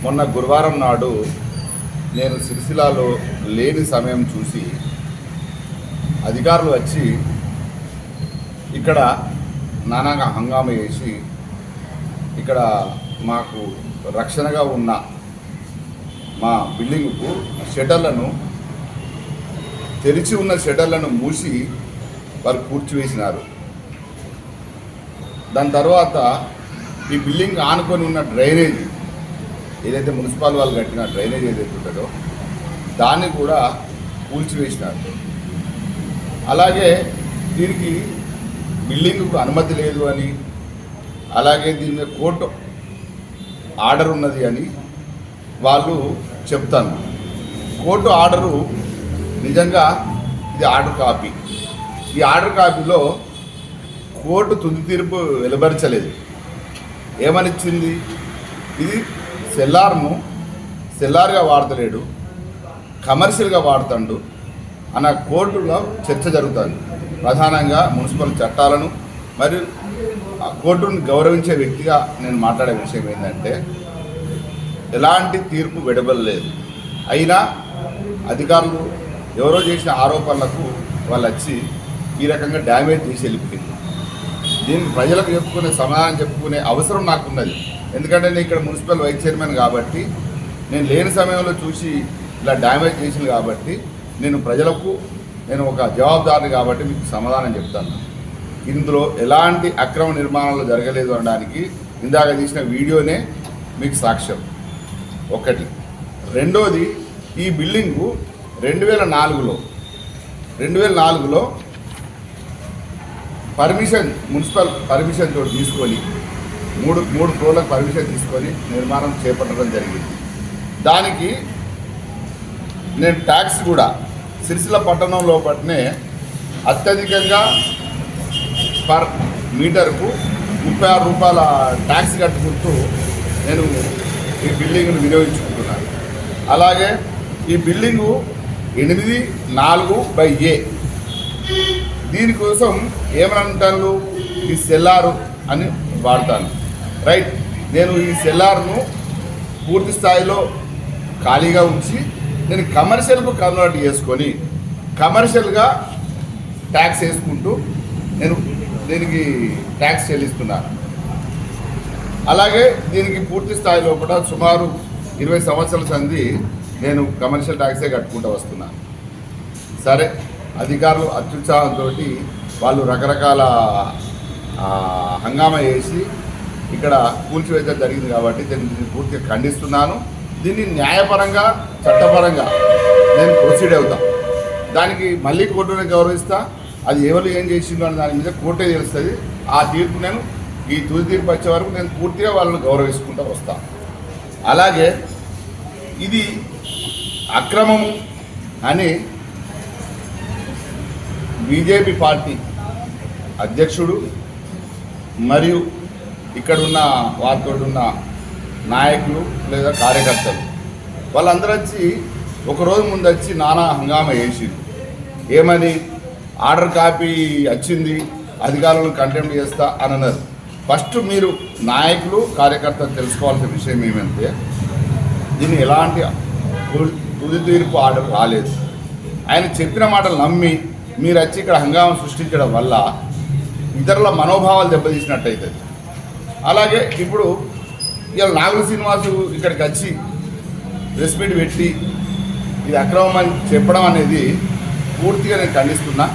మొన్న గురువారం నాడు నేను సిరిసిల్లలో లేని సమయం చూసి అధికారులు వచ్చి ఇక్కడ నానాగా హంగామా చేసి ఇక్కడ మాకు రక్షణగా ఉన్న మా బిల్డింగుకు షట్టర్లను తెరిచి ఉన్న షట్టర్లను మూసి వారు కూర్చివేసినారు. దాని తర్వాత ఈ బిల్డింగ్ ఆనుకొని ఉన్న డ్రైనేజీ ఏదైతే మున్సిపల్ వాళ్ళు కట్టిన డ్రైనేజ్ ఏదైతే ఉంటుందో దాన్ని కూడా కూల్చివేసినారు. అలాగే దీనికి బిల్డింగ్కు అనుమతి లేదు అని, అలాగే దీని మీద కోర్టు ఆర్డర్ ఉన్నది అని వాళ్ళు చెప్తాను. కోర్టు ఆర్డరు నిజంగా ఇది ఆర్డర్ కాపీ. ఈ ఆర్డర్ కాపీలో కోర్టు తుది తీర్పు వెలువరించలేదు. ఏమనిచ్చింది? ఇది సెల్లార్గా వాడతలేడు, కమర్షియల్గా వాడుతాడు అన్న కోర్టులో చర్చ జరుగుతుంది. ప్రధానంగా మున్సిపల్ చట్టాలను మరియు కోర్టును గౌరవించే వ్యక్తిగా నేను మాట్లాడే విషయం ఏంటంటే, ఎలాంటి తీర్పు వెడబడలేదు. అయినా అధికారులు ఎవరో చేసిన ఆరోపణలకు వాళ్ళు వచ్చి ఈ రకంగా డ్యామేజ్ చేసి వెళ్ళిపోయింది. దీన్ని ప్రజలకు సమాధానం చెప్పుకునే అవసరం నాకున్నది. ఎందుకంటే నేను ఇక్కడ మున్సిపల్ వైస్ చైర్మన్ కాబట్టి, నేను లేని సమయంలో చూసి ఇలా డ్యామేజ్ చేసింది కాబట్టి నేను ఒక జవాబుదారిని కాబట్టి మీకు సమాధానం చెప్తాను. ఇందులో ఎలాంటి అక్రమ నిర్మాణాలు జరగలేదు అనడానికి ఇందాక తీసిన వీడియోనే మీకు సాక్ష్యం. ఒకటి. రెండోది, ఈ బిల్డింగు 2004లో మున్సిపల్ పర్మిషన్ తోటి తీసుకొని మూడు ఫ్లోర్లకు పర్మిషన్ తీసుకొని నిర్మాణం చేపట్టడం జరిగింది. దానికి నేను ట్యాక్స్ కూడా సిరిసిల్ల పట్టణం లోపలనే అత్యధికంగా పర్ మీటర్కు 36 రూపాయల ట్యాక్స్ కట్టుకుంటూ నేను ఈ బిల్డింగ్ను వినియోగించుకుంటున్నాను. అలాగే ఈ బిల్డింగు 8-4/A. దీనికోసం ఏమనంటాను, ఈ సెల్లారు అని వాడతాను. రైట్. నేను ఈ సెల్లార్ను పూర్తి స్థాయిలో ఖాళీగా ఉంచి నేను కమర్షియల్కు కన్వర్ట్ చేసుకొని కమర్షియల్గా ట్యాక్స్ వేసుకుంటూ నేను దీనికి ట్యాక్స్ చెల్లిస్తున్నాను. అలాగే దీనికి పూర్తి స్థాయిలో కూడా సుమారు 20 సంవత్సరాల సంది నేను కమర్షియల్ ట్యాక్సే కట్టుకుంటూ వస్తున్నాను. సరే, అధికారులు అత్యుత్సాహంతో వాళ్ళు రకరకాల హంగామా చేసి ఇక్కడ కూల్చివేత జరిగింది కాబట్టి దీన్ని పూర్తిగా ఖండిస్తున్నాను. దీన్ని న్యాయపరంగా చట్టపరంగా నేను ప్రొసీడ్ అవుతాను. దానికి మళ్ళీ కోర్టుని గౌరవిస్తా. అది ఎవరు ఏం చేసిందో అని దాని మీద కోర్టే తెలుస్తుంది. ఆ తీర్పు నేను ఈ తుది తీర్పు వచ్చే వరకు నేను పూర్తిగా వాళ్ళని గౌరవించుకుంటూ వస్తాను. అలాగే ఇది అక్రమము అని బీజేపీ పార్టీ అధ్యక్షుడు మరియు ఇక్కడున్న వారితో ఉన్న నాయకులు లేదా కార్యకర్తలు వాళ్ళందరూ వచ్చి ఒకరోజు ముందు వచ్చి నానా హంగామా చేసింది. ఏమని? ఆర్డర్ కాపీ వచ్చింది, అధికారులను కంటెంప్ట్ చేస్తా అని అన్నారు. ఫస్ట్ మీరు నాయకులు కార్యకర్తలు తెలుసుకోవాల్సిన విషయం ఏమంటే, దీన్ని ఎలాంటి తుది తీర్పు ఆర్డర్ రాలేదు. ఆయన చెప్పిన మాటలు నమ్మి మీరు వచ్చి ఇక్కడ హంగామా సృష్టించడం వల్ల ఇతరుల మనోభావాలు దెబ్బతీసినట్టయితుంది. అలాగే ఇప్పుడు ఇవాళ నాగుల శ్రీనివాసు ఇక్కడికి వచ్చి ప్రెస్ మీట్ పెట్టి ఇది అక్రమం అని చెప్పడం అనేది పూర్తిగా నేను ఖండిస్తున్నా.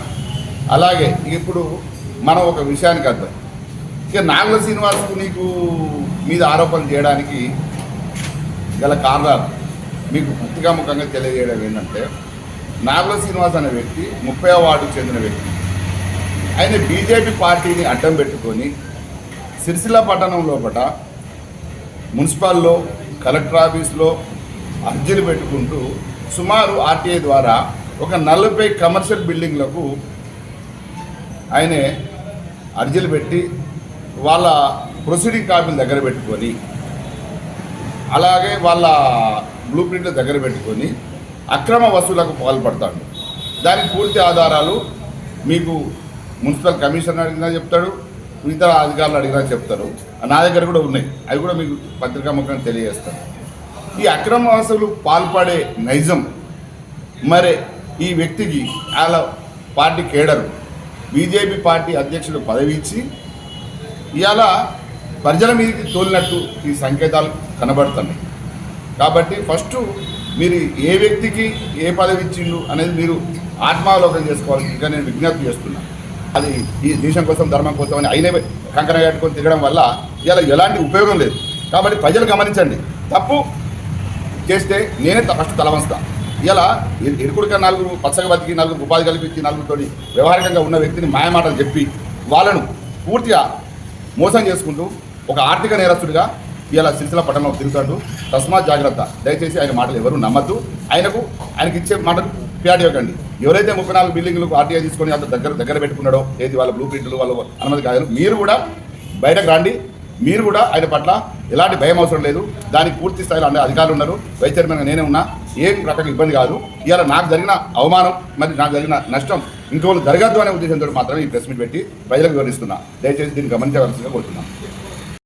అలాగే ఇప్పుడు మనం ఒక విషయానికి అర్థం, ఇక నాగుల శ్రీనివాసుకు నీకు మీద ఆరోపణలు చేయడానికి గల కారణాలు మీకు ముఖ్యంగా తెలియజేయడం ఏంటంటే, నాగుల శ్రీనివాస్ అనే వ్యక్తి 30వ వార్డుకు చెందిన వ్యక్తి. ఆయన బీజేపీ పార్టీని అడ్డం పెట్టుకొని సిరిసిల్ల పట్టణం లోపల మున్సిపల్లో కలెక్టర్ ఆఫీస్లో అర్జీలు పెట్టుకుంటూ సుమారు ఆర్టీఐ ద్వారా ఒక 40 కమర్షియల్ బిల్డింగ్లకు ఆయనే అర్జీలు పెట్టి వాళ్ళ ప్రొసీడింగ్ కాపీలు దగ్గర పెట్టుకొని, అలాగే వాళ్ళ బ్లూ ప్రింట్లు దగ్గర పెట్టుకొని అక్రమ వసూలకు పాల్పడతాడు. దానికి పూర్తి ఆధారాలు మీకు మున్సిపల్ కమిషనర్ అడిగినా చెప్తాడు, ఇతర అధికారులు అడిగినా చెప్తారు. నా దగ్గర కూడా ఉన్నాయి, అవి కూడా మీకు పత్రికాముఖంగా తెలియజేస్తాను. ఈ అక్రమవాసులు పాల్పడే నైజం మరి ఈ వ్యక్తికి వాళ్ళ పార్టీ కేడరు బీజేపీ పార్టీ అధ్యక్షుడు పదవి ఇచ్చి ఇవాళ ప్రజల మీదకి తోలినట్టు ఈ సంకేతాలు కనబడుతున్నాయి. కాబట్టి ఫస్ట్ మీరు ఏ వ్యక్తికి ఏ పదవి ఇచ్చిండు అనేది మీరు ఆత్మావలోకనం చేసుకోవాలి. ఇంకా నేను విజ్ఞప్తి చేస్తున్నాను. అది ఈ దేశం కోసం ధర్మం కోసం అని అయినే కంకణ కట్టుకొని తిరగడం వల్ల ఇలా ఎలాంటి ఉపయోగం లేదు. కాబట్టి ప్రజలు గమనించండి, తప్పు చేస్తే నేనే ఫస్ట్ తలవంస్తా. ఇలా ఎడుకుడిగా 4 పచ్చగా బతికి 4 ఉపాధి కల్పించి 4తోటి వ్యవహారికంగా ఉన్న వ్యక్తిని మాయమాటలు చెప్పి వాళ్ళను పూర్తిగా మోసం చేసుకుంటూ ఒక ఆర్థిక నేరస్తుడిగా ఇలా సిరిసిల్ల పట్టణంలో తిరుగుతాడు. తస్మాత్ జాగ్రత్త. దయచేసి ఆయన మాటలు ఎవరు నమ్మద్దు. ఆయనకి ఇచ్చే మాటలు ప్యాట్ ఇవ్వకండి. ఎవరైతే 34 బిల్డింగ్లకు ఆర్టీఐ తీసుకొని అంత దగ్గర పెట్టుకున్నాడో ఏది వాళ్ళ బ్లూ ప్రింట్లు వాళ్ళ అనుమతి కాదు, మీరు కూడా బయటకు రండి. మీరు కూడా ఆయన పట్ల ఎలాంటి భయం అవసరం లేదు. దానికి పూర్తి స్థాయిలో అధికారులు ఉన్నారు. వైస్ చైర్మన్గా నేనే ఉన్నా. ఏం రకంగా ఇబ్బంది కాదు. ఇవాళ నాకు జరిగిన అవమానం మరి నాకు జరిగిన నష్టం ఇంకోళ్ళు జరగద్దు అనే ఉద్దేశంతో మాత్రమే ఈ ప్రెస్ మీట్ పెట్టి ప్రజలకు వివరిస్తున్నా. దయచేసి దీన్ని గమనించవలసిందిగా కోరుతున్నాను.